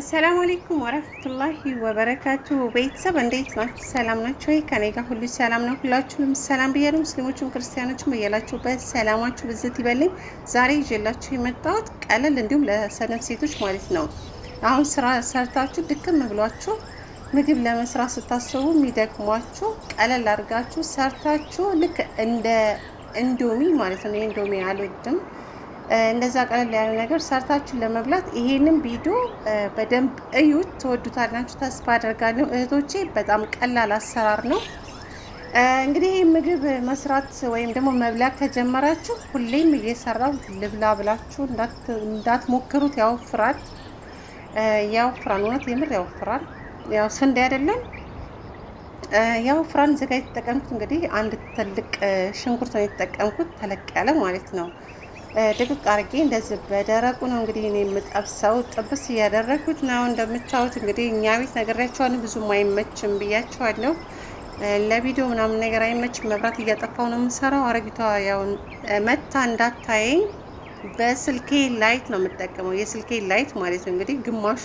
ሰላም አለይኩም ወረህመቱላሂ ወበረካቱ። ቤተሰብ እንዴት ናችሁ? ሰላም ናችሁ ወይ? ከኔ ጋር ሁሉ ሰላም ነው። ሁላችሁንም ሰላም ብያለሁ። ሙስሊሞችም ክርስቲያኖችም በያላችሁበት ሰላማችሁ ብዝት ይበልኝ። ዛሬ ይዤላችሁ የመጣሁት ቀለል እንዲሁም ለሰነፍ ሴቶች ማለት ነው። አሁን ስራ ሰርታችሁ ድክም ብሏችሁ ምግብ ለመስራት ስታስቡ የሚደክሟችሁ ቀለል አድርጋችሁ ሰርታችሁ ልክ እንደ ኢንዶሚ ማለት ነው። ኢንዶሚ አልወድም እንደዛ ቀለል ያለ ነገር ሰርታችሁን ለመብላት ይሄንን ቪዲዮ በደንብ እዩት፣ ትወዱታላችሁ ተስፋ አደርጋለሁ እህቶቼ። በጣም ቀላል አሰራር ነው። እንግዲህ ይህ ምግብ መስራት ወይም ደግሞ መብላት ከጀመራችሁ ሁሌም እየሰራው ልብላ ብላችሁ እንዳትሞክሩት። ያወፍራል፣ እውነት የምር ያወፍራል። ያው ስንዴ አይደለም ያወፍራል። እዚህ ጋ የተጠቀምኩት እንግዲህ አንድ ትልቅ ሽንኩርት ነው የተጠቀምኩት፣ ተለቅ ያለ ማለት ነው። ድቅቅ አርጌ እንደዚህ በደረቁ ነው እንግዲህ እኔ የምጠብሰው። ጥብስ እያደረኩት ነው እንደምታዩት። እንግዲህ እኛ ቤት ነግሬያቸዋለሁ፣ ብዙም አይመችም ብያቸዋለሁ። ለቪዲዮ ምናምን ነገር አይመችም፣ መብራት እያጠፋው ነው የምሰራው። አረጊቷ ያው መታ እንዳታየኝ በስልኬ ላይት ነው የምጠቀመው፣ የስልኬ ላይት ማለት ነው። እንግዲህ ግማሹ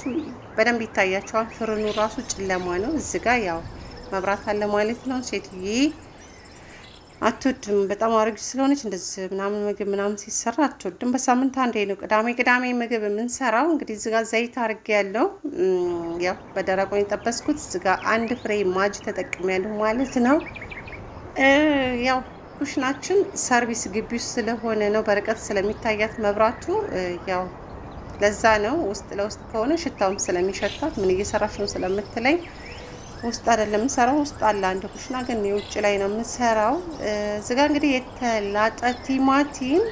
በደንብ ይታያቸዋል፣ ፍርኑ ራሱ ጨለማ ነው። እዚህ ጋር ያው መብራት አለ ማለት ነው። ሴትዬ አትወድም፣ በጣም አሮጊት ስለሆነች እንደዚህ ምናምን ምግብ ምናምን ሲሰራ አትወድም። በሳምንት አንዴ ነው ቅዳሜ ምግብ የምንሰራው። እንግዲህ እዚጋ ዘይት አርጌ ያለው ያው በደረቁ የጠበስኩት። እዚጋ አንድ ፍሬ ማጅ ተጠቅሜያለሁ ማለት ነው። ያው ኩሽናችን ሰርቪስ ግቢ ውስጥ ስለሆነ ነው፣ በርቀት ስለሚታያት መብራቱ ያው ለዛ ነው። ውስጥ ለውስጥ ከሆነ ሽታውም ስለሚሸታት ምን እየሰራች ነው ስለምትለኝ ውስጥ አይደለም የምሰራው፣ ውስጥ አለ አንድ ኩሽና፣ ግን የውጭ ላይ ነው የምሰራው። እዚጋ እንግዲህ የተላጠ ቲማቲም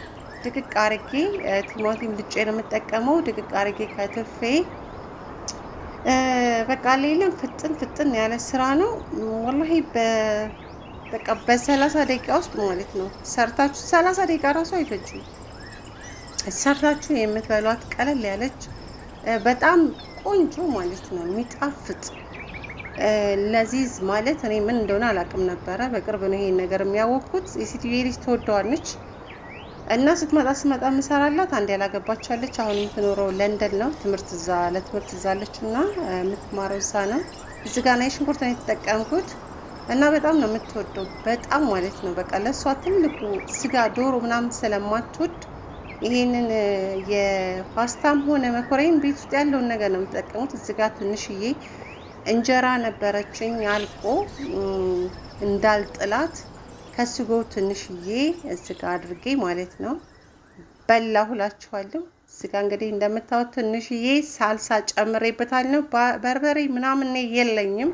ድቅቅ አርጌ ቲማቲም ልጬ ነው የምጠቀመው። ድቅቅ አርጌ ከትፌ በቃ ሌላም ፍጥን ያለ ስራ ነው ወላሂ። በቃ በ30 ደቂቃ ውስጥ ማለት ነው ሰርታችሁ፣ 30 ደቂቃ ራሱ አይፈጅም ሰርታችሁ የምትበሏት ቀለል ያለች በጣም ቆንጆ ማለት ነው የሚጣፍጥ ለዚዝ ማለት እኔ ምን እንደሆነ አላውቅም ነበረ። በቅርብ ነው ይሄን ነገር የሚያወቅኩት። የሴትዮ ልጅ ትወደዋለች እና ስትመጣ ምሰራላት። አንድ ያላገባቻለች፣ አሁን የምትኖረው ለንደን ነው። ለትምህርት እዛለች እና የምትማረው እዛ ነው። እዚህ ጋር ናይ ሽንኩርት ነው የተጠቀምኩት እና በጣም ነው የምትወደው፣ በጣም ማለት ነው። በቃ ለእሷ ትልቁ ስጋ ዶሮ ምናምን ስለማትወድ ይሄንን የፓስታም ሆነ መኮረኒ ቤት ውስጥ ያለውን ነገር ነው የምትጠቀሙት። እዚህ ጋር ትንሽዬ እንጀራ ነበረችኝ አልቆ እንዳልጥላት ከስጎ ትንሽዬ እዚጋ አድርጌ ማለት ነው በላሁላችኋለሁ። እዚጋ እንግዲህ እንደምታዩት ትንሽዬ ሳልሳ ጨምሬበታለሁ። በርበሬ ምናምን የለኝም፣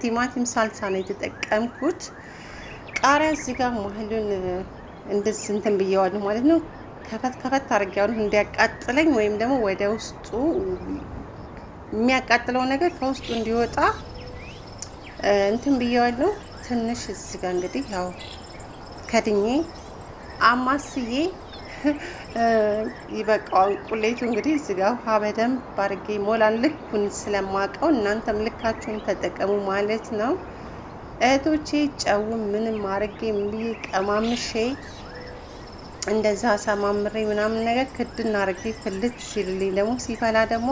ቲማቲም ሳልሳ ነው የተጠቀምኩት። ቃሪያ እዚጋ መሀሉን እንደዚህ እንትን ብየዋለሁ ማለት ነው። ከፈት አድርጌዋለሁ እንዲያቃጥለኝ ወይም ደግሞ ወደ ውስጡ የሚያቃጥለው ነገር ከውስጡ እንዲወጣ እንትን ብየዋለሁ። ትንሽ እዚህ ጋር እንግዲህ ያው ከድኜ አማስዬ ይበቃዋል። ቁሌቱ እንግዲህ እዚህ ጋር ውሃ በደንብ አድርጌ ሞላን። ልኩን ስለማውቀው እናንተም ልካችሁን ተጠቀሙ ማለት ነው እህቶቼ። ጨውም ምንም አድርጌ ቀማምሼ እንደዛ አሳማምሬ ምናምን ነገር ክድና አድርጌ ፍልት ሲልልኝ ደግሞ ሲፈላ ደግሞ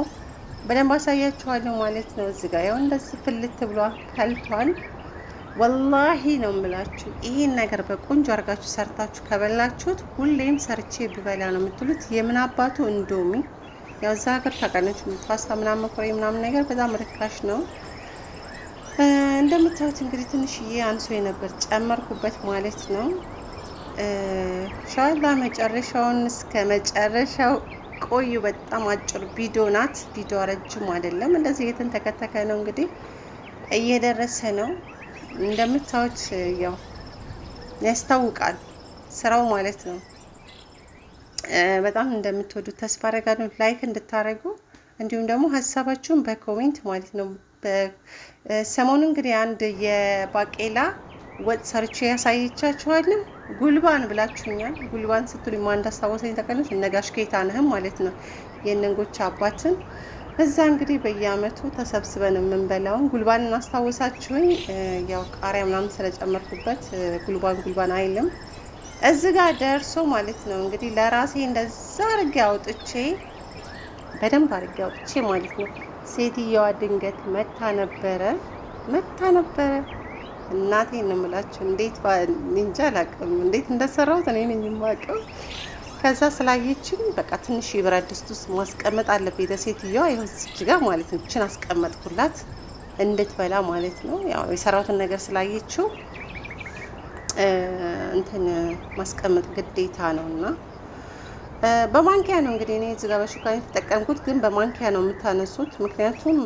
በደንብ አሳያችኋለሁ ማለት ነው። እዚህ ጋር ያው እንደዚህ ፍልት ብሎ ፈልቷል። ወላሂ ነው የምላችሁ ይሄን ነገር በቆንጆ አድርጋችሁ ሰርታችሁ ከበላችሁት ሁሌም ሰርቼ ብበላ ነው የምትሉት። የምን አባቱ እንዶሚ ያው እዛ ሀገር ታውቃለች፣ ፓስታ ምናምን መኮረኒ ምናምን ነገር በጣም ርካሽ ነው። እንደምታዩት እንግዲህ ትንሽዬ አንሶ የነበር ጨመርኩበት ማለት ነው። ኢንሻአላህ መጨረሻውን እስከ መጨረሻው ቆዩ። በጣም አጭር ቪዲዮ ናት። ቪዲዮ ረጅም አይደለም። እንደዚህ የተንተከተከ ነው እንግዲህ እየደረሰ ነው እንደምታዩት። ያው ያስታውቃል ስራው ማለት ነው። በጣም እንደምትወዱት ተስፋ አደርጋለሁ። ላይክ እንድታደርጉ እንዲሁም ደግሞ ሀሳባችሁን በኮሜንት ማለት ነው። ሰሞኑ እንግዲህ አንድ የባቄላ ወጥ ሰርቼ ያሳየቻችኋለሁ። ጉልባን ብላችሁኛል። ጉልባን ስትሉኝ ማን እንዳስታወሰኝ ተቀለች። እነጋሽ ጌታነህም ማለት ነው የነንጎች አባትን እዛ እንግዲህ በየአመቱ ተሰብስበን የምንበላውን ጉልባንን አስታወሳችሁኝ። ያው ቃሪያ ምናምን ስለጨመርኩበት ጉልባን አይልም። እዚህ ጋር ደርሶ ማለት ነው እንግዲህ ለራሴ እንደዛ አድርጌ አውጥቼ በደንብ አድርጌ አውጥቼ ማለት ነው። ሴትየዋ ድንገት መታ ነበረ። እናቴን ነው የምላችሁ። እንዴት እንጃ አላውቅም፣ እንዴት እንደሰራሁት እኔ ነኝ የማውቀው። ከዛ ስላየችኝ በቃ ትንሽ የብረት ድስት ውስጥ ማስቀመጥ አለብኝ ለሴትዮዋ። ይኸው እዚህ ጋር ማለት ነው እችን አስቀመጥኩላት እንድትበላ ማለት ነው። ያው የሰራሁትን ነገር ስላየችው እንትን ማስቀመጥ ግዴታ ነው እና በማንኪያ ነው እንግዲህ እኔ እዚህ ጋር በሹካ የተጠቀምኩት፣ ግን በማንኪያ ነው የምታነሱት ምክንያቱም